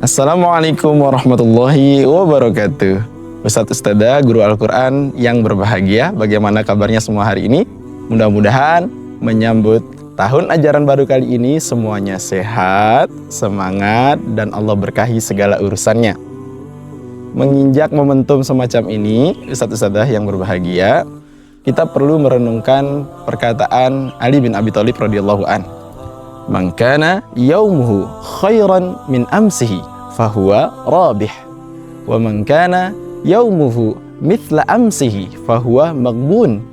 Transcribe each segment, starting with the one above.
Assalamualaikum warahmatullahi wabarakatuh. Ustadz Ustadzah, guru Al-Quran yang berbahagia, bagaimana kabarnya semua hari ini? Mudah-mudahan menyambut tahun ajaran baru kali ini semuanya sehat, semangat, dan Allah berkahi segala urusannya. Menginjak momentum semacam ini, Ustadz Ustadzah yang berbahagia, kita perlu merenungkan perkataan Ali bin Abi Thalib radhiyallahu an. Man kana yaumuhu khairan min amsihi fahuwa rabih, wa man kana yaumuhu mithla amsihi fahuwa maghbun,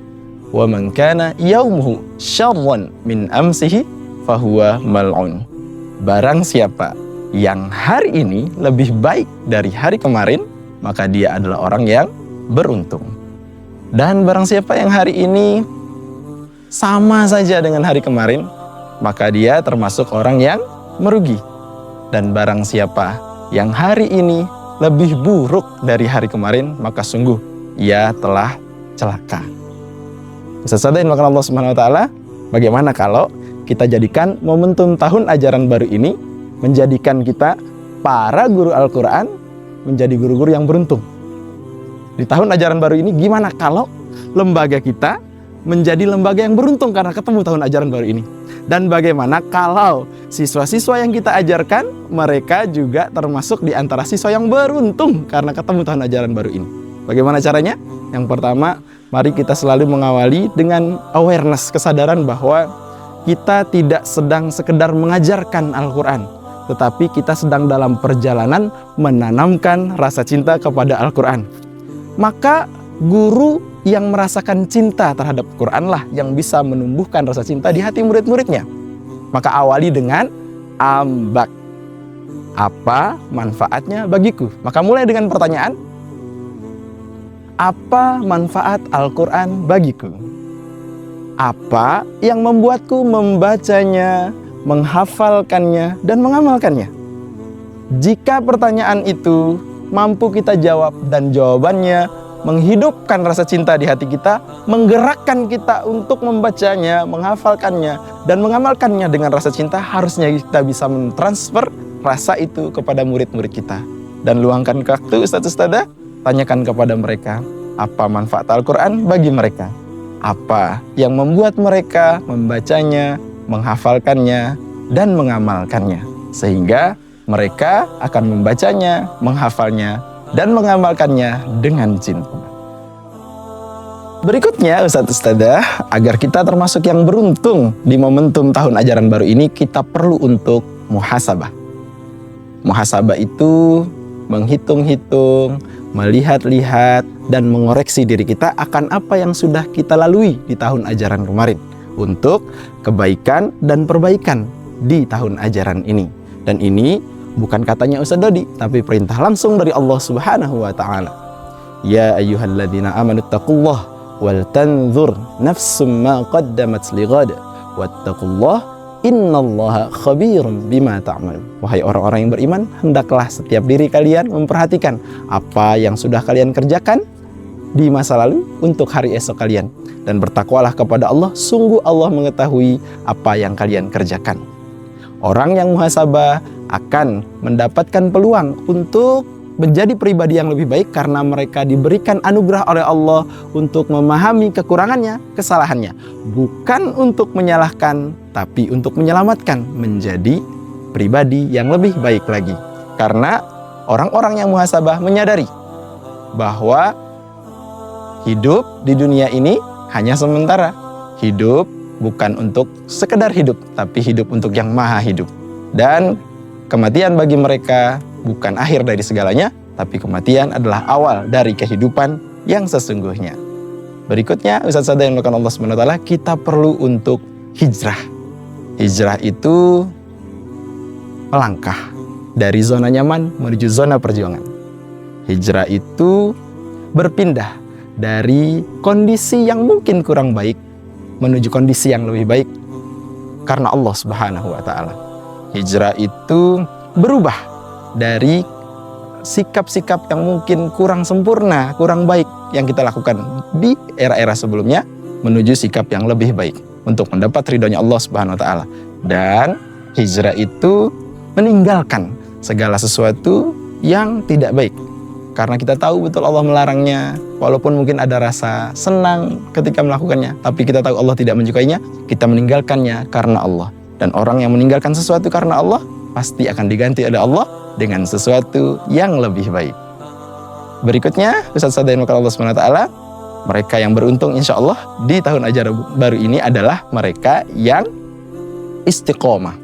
wa man kana yaumuhu syarran min amsihi fahuwa mal'un. Barang siapa yang hari ini lebih baik dari hari kemarin, maka dia adalah orang yang beruntung. Dan barang siapa yang hari ini sama saja dengan hari kemarin, maka dia termasuk orang yang merugi. Dan barang siapa yang hari ini lebih buruk dari hari kemarin, maka sungguh ia telah celaka. Ustadz yang Allah Subhanahu wa taala, bagaimana kalau kita jadikan momentum tahun ajaran baru ini menjadikan kita para guru Al-Quran menjadi guru-guru yang beruntung. Di tahun ajaran baru ini gimana kalau lembaga kita menjadi lembaga yang beruntung karena ketemu tahun ajaran baru ini? Dan bagaimana kalau siswa-siswa yang kita ajarkan, mereka juga termasuk di antara siswa yang beruntung karena ketemu tahun ajaran baru ini? Bagaimana caranya? Yang pertama, mari kita selalu mengawali dengan awareness, kesadaran bahwa kita tidak sedang sekedar mengajarkan Al-Quran, tetapi kita sedang dalam perjalanan menanamkan rasa cinta kepada Al-Quran. Maka guru yang merasakan cinta terhadap Quran lah yang bisa menumbuhkan rasa cinta di hati murid-muridnya. Maka awali dengan ambak. Apa manfaatnya bagiku? Maka mulai dengan pertanyaan, apa manfaat Al-Quran bagiku? Apa yang membuatku membacanya, menghafalkannya, dan mengamalkannya? Jika pertanyaan itu mampu kita jawab dan jawabannya menghidupkan rasa cinta di hati kita, menggerakkan kita untuk membacanya, menghafalkannya, dan mengamalkannya dengan rasa cinta, harusnya kita bisa mentransfer rasa itu kepada murid-murid kita. Dan luangkan waktu Ustadz Ustadzah, tanyakan kepada mereka, apa manfaat Al-Quran bagi mereka? Apa yang membuat mereka membacanya, menghafalkannya, dan mengamalkannya? Sehingga mereka akan membacanya, menghafalnya, dan mengamalkannya dengan cinta. Berikutnya Ustadz Ustadzah, agar kita termasuk yang beruntung di momentum tahun ajaran baru ini, kita perlu untuk muhasabah. Muhasabah itu menghitung-hitung, melihat-lihat, dan mengoreksi diri kita akan apa yang sudah kita lalui di tahun ajaran kemarin untuk kebaikan dan perbaikan di tahun ajaran ini. Dan ini bukan katanya Ustadz Dodi, tapi perintah langsung dari Allah Subhanahu wa ta'ala. Ya ayyuhalladzina amanu taqullah wal tanzur nafsum ma qaddamat lighad wattaqullah innallaha khabirum bima ta'malun. Wahai orang-orang yang beriman, hendaklah setiap diri kalian memperhatikan apa yang sudah kalian kerjakan di masa lalu untuk hari esok kalian, dan bertakwalah kepada Allah, sungguh Allah mengetahui apa yang kalian kerjakan. Orang yang muhasabah akan mendapatkan peluang untuk menjadi pribadi yang lebih baik karena mereka diberikan anugerah oleh Allah untuk memahami kekurangannya, kesalahannya. Bukan untuk menyalahkan, tapi untuk menyelamatkan menjadi pribadi yang lebih baik lagi. Karena orang-orang yang muhasabah menyadari bahwa hidup di dunia ini hanya sementara. Hidup bukan untuk sekedar hidup, tapi hidup untuk yang maha hidup. Dan kematian bagi mereka bukan akhir dari segalanya, tapi kematian adalah awal dari kehidupan yang sesungguhnya. Berikutnya, Ustadz yang dilakukan Allah SWT, kita perlu untuk hijrah. Hijrah itu melangkah dari zona nyaman menuju zona perjuangan. Hijrah itu berpindah dari kondisi yang mungkin kurang baik menuju kondisi yang lebih baik karena Allah Subhanahu wa ta'ala. Hijrah itu berubah dari sikap-sikap yang mungkin kurang sempurna, kurang baik yang kita lakukan di era-era sebelumnya menuju sikap yang lebih baik untuk mendapat ridhonya Allah Subhanahu wa ta'ala. Dan hijrah itu meninggalkan segala sesuatu yang tidak baik. Karena kita tahu betul Allah melarangnya, walaupun mungkin ada rasa senang ketika melakukannya, tapi kita tahu Allah tidak menyukainya, kita meninggalkannya karena Allah. Dan orang yang meninggalkan sesuatu karena Allah, pasti akan diganti oleh Allah dengan sesuatu yang lebih baik. Berikutnya, Ustaz Sadain Allah SWT, mereka yang beruntung insya Allah di tahun ajaran baru ini adalah mereka yang istiqomah.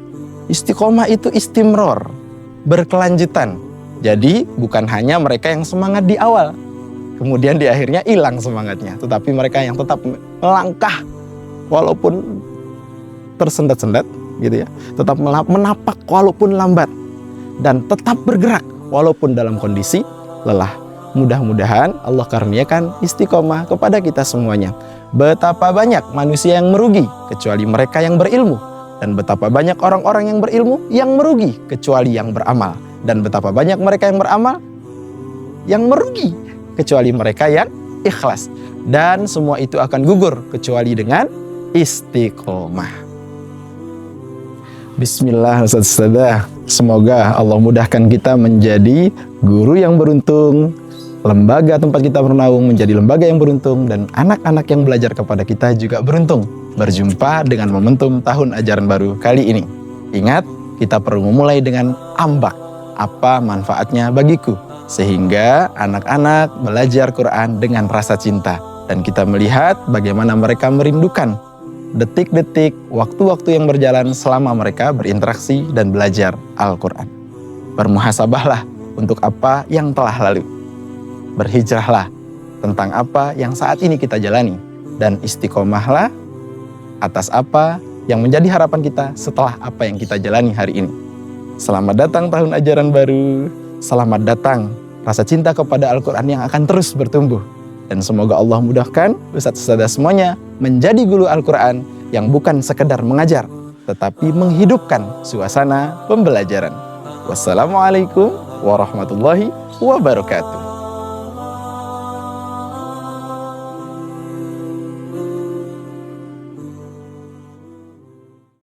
Istiqomah itu istimror, berkelanjutan. Jadi bukan hanya mereka yang semangat di awal, kemudian di akhirnya hilang semangatnya, tetapi mereka yang tetap melangkah walaupun tersendat-sendat gitu ya, tetap menapak walaupun lambat, dan tetap bergerak walaupun dalam kondisi lelah. Mudah-mudahan Allah karuniakan istiqomah kepada kita semuanya. Betapa banyak manusia yang merugi kecuali mereka yang berilmu, dan betapa banyak orang-orang yang berilmu yang merugi kecuali yang beramal. Dan betapa banyak mereka yang beramal yang merugi kecuali mereka yang ikhlas. Dan semua itu akan gugur kecuali dengan istiqomah. Bismillah, Ustaz. Semoga Allah mudahkan kita menjadi guru yang beruntung, lembaga tempat kita bernaung menjadi lembaga yang beruntung, dan anak-anak yang belajar kepada kita juga beruntung berjumpa dengan momentum tahun ajaran baru kali ini. Ingat, kita perlu memulai dengan ambak. Apa manfaatnya bagiku? Sehingga anak-anak belajar Quran dengan rasa cinta. Dan kita melihat bagaimana mereka merindukan detik-detik, waktu-waktu yang berjalan selama mereka berinteraksi dan belajar Al-Quran. Bermuhasabahlah untuk apa yang telah lalu. Berhijrahlah tentang apa yang saat ini kita jalani. Dan istiqomahlah atas apa yang menjadi harapan kita setelah apa yang kita jalani hari ini. Selamat datang tahun ajaran baru, selamat datang rasa cinta kepada Al-Quran yang akan terus bertumbuh. Dan semoga Allah mudahkan Ustaz-Ustazah semuanya menjadi guru Al-Quran yang bukan sekedar mengajar, tetapi menghidupkan suasana pembelajaran. Wassalamualaikum warahmatullahi wabarakatuh.